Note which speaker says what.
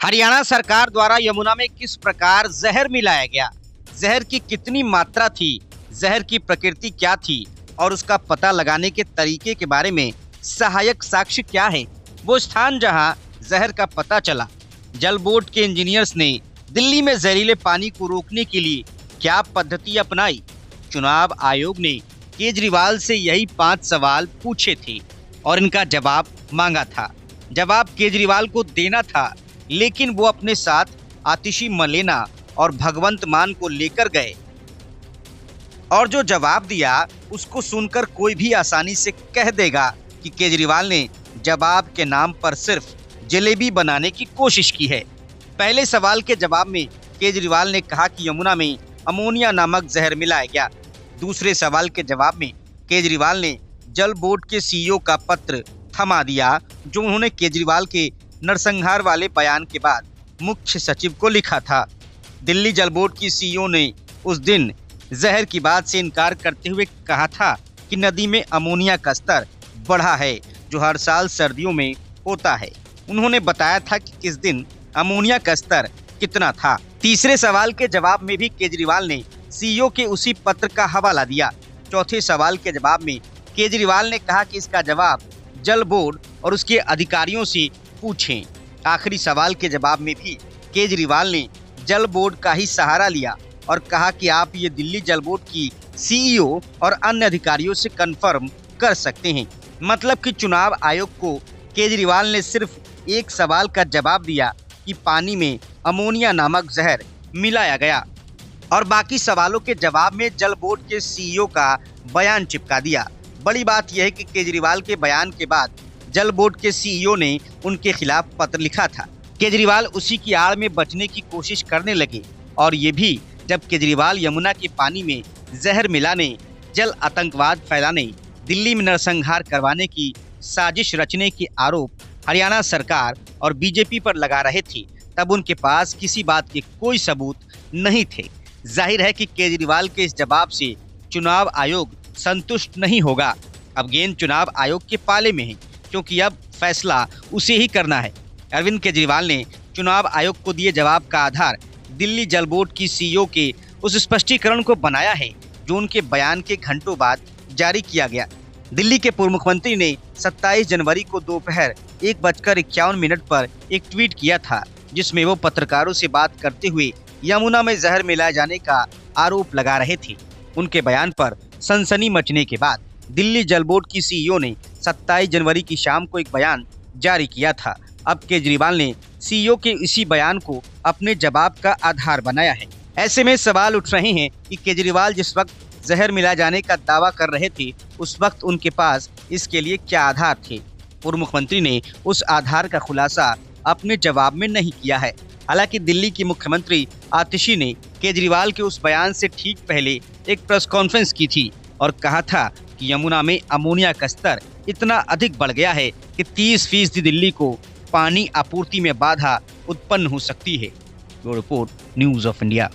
Speaker 1: हरियाणा सरकार द्वारा यमुना में किस प्रकार जहर मिलाया गया, जहर की कितनी मात्रा थी, जहर की प्रकृति क्या थी और उसका पता लगाने के तरीके के बारे में सहायक साक्ष्य क्या है। वो स्थान जहां जहर का पता चला। जल बोर्ड के इंजीनियर्स ने दिल्ली में जहरीले पानी को रोकने के लिए क्या पद्धति अपनाई। चुनाव आयोग ने केजरीवाल से यही 5 सवाल पूछे थे और इनका जवाब मांगा था। जवाब केजरीवाल को देना था, लेकिन वो अपने साथ आतिशी मलेना और भगवंत मान को लेकर गए और जो जवाब दिया उसको सुनकर कोई भी आसानी से कह देगा कि केजरीवाल ने जवाब के नाम पर सिर्फ जलेबी बनाने की कोशिश की है। पहले सवाल के जवाब में केजरीवाल ने कहा कि यमुना में अमोनिया नामक जहर मिलाया गया। दूसरे सवाल के जवाब में केजरीवाल ने जल बोर्ड के सीईओ का पत्र थमा दिया, जो उन्होंने केजरीवाल के नरसंहार वाले बयान के बाद मुख्य सचिव को लिखा था। दिल्ली जल बोर्ड की सीईओ ने उस दिन जहर की बात से इनकार करते हुए कहा था कि नदी में अमोनिया का स्तर बढ़ा है, जो हर साल सर्दियों में होता है। उन्होंने बताया था कि किस दिन अमोनिया का स्तर कितना था। तीसरे सवाल के जवाब में भी केजरीवाल ने सीईओ के उसी पत्र का हवाला दिया। चौथे सवाल के जवाब में केजरीवाल ने कहा कि इसका जवाब जल बोर्ड और उसके अधिकारियों से पूछें। आखिरी सवाल के जवाब में भी केजरीवाल ने जल बोर्ड का ही सहारा लिया और कहा कि आप ये दिल्ली जल बोर्ड की सीईओ और अन्य अधिकारियों से कंफर्म कर सकते हैं। मतलब कि चुनाव आयोग को केजरीवाल ने सिर्फ एक सवाल का जवाब दिया कि पानी में अमोनिया नामक जहर मिलाया गया और बाकी सवालों के जवाब में जल बोर्ड के सीईओ का बयान चिपका दिया। बड़ी बात यह है कि केजरीवाल के बयान के बाद जल बोर्ड के सीईओ ने उनके खिलाफ पत्र लिखा था। केजरीवाल उसी की आड़ में बचने की कोशिश करने लगे और ये भी जब केजरीवाल यमुना के पानी में जहर मिलाने, जल आतंकवाद फैलाने, दिल्ली में नरसंहार करवाने की साजिश रचने के आरोप हरियाणा सरकार और बीजेपी पर लगा रहे थे, तब उनके पास किसी बात के कोई सबूत नहीं थे। जाहिर है कि केजरीवाल के इस जवाब से चुनाव आयोग संतुष्ट नहीं होगा। अब गेंद चुनाव आयोग के पाले में है, क्योंकि अब फैसला उसे ही करना है। अरविंद केजरीवाल ने चुनाव आयोग को दिए जवाब का आधार दिल्ली जल बोर्ड की सीईओ के उस स्पष्टीकरण को बनाया है, जो उनके बयान के घंटों बाद जारी किया गया। दिल्ली के पूर्व मुख्यमंत्री ने 27 जनवरी को दोपहर 1:51 पर एक ट्वीट किया था, जिसमें वो पत्रकारों से बात करते हुए यमुना में जहर मिलाए जाने का आरोप लगा रहे थे। उनके बयान पर सनसनी मचने के बाद दिल्ली जल बोर्ड की सीईओ ने 27 जनवरी की शाम को एक बयान जारी किया था। अब केजरीवाल ने सीईओ के इसी बयान को अपने जवाब का आधार बनाया है। ऐसे में सवाल उठ रहे हैं कि केजरीवाल जिस वक्त जहर मिला जाने का दावा कर रहे थे, उस वक्त उनके पास इसके लिए क्या आधार थे। पूर्व मुख्यमंत्री ने उस आधार का खुलासा अपने जवाब में नहीं किया है। हालांकि दिल्ली की मुख्यमंत्री आतिशी ने केजरीवाल के उस बयान से ठीक पहले एक प्रेस कॉन्फ्रेंस की थी और कहा था कि यमुना में अमोनिया का स्तर इतना अधिक बढ़ गया है कि 30% दिल्ली को पानी आपूर्ति में बाधा उत्पन्न हो सकती है। Report news of India.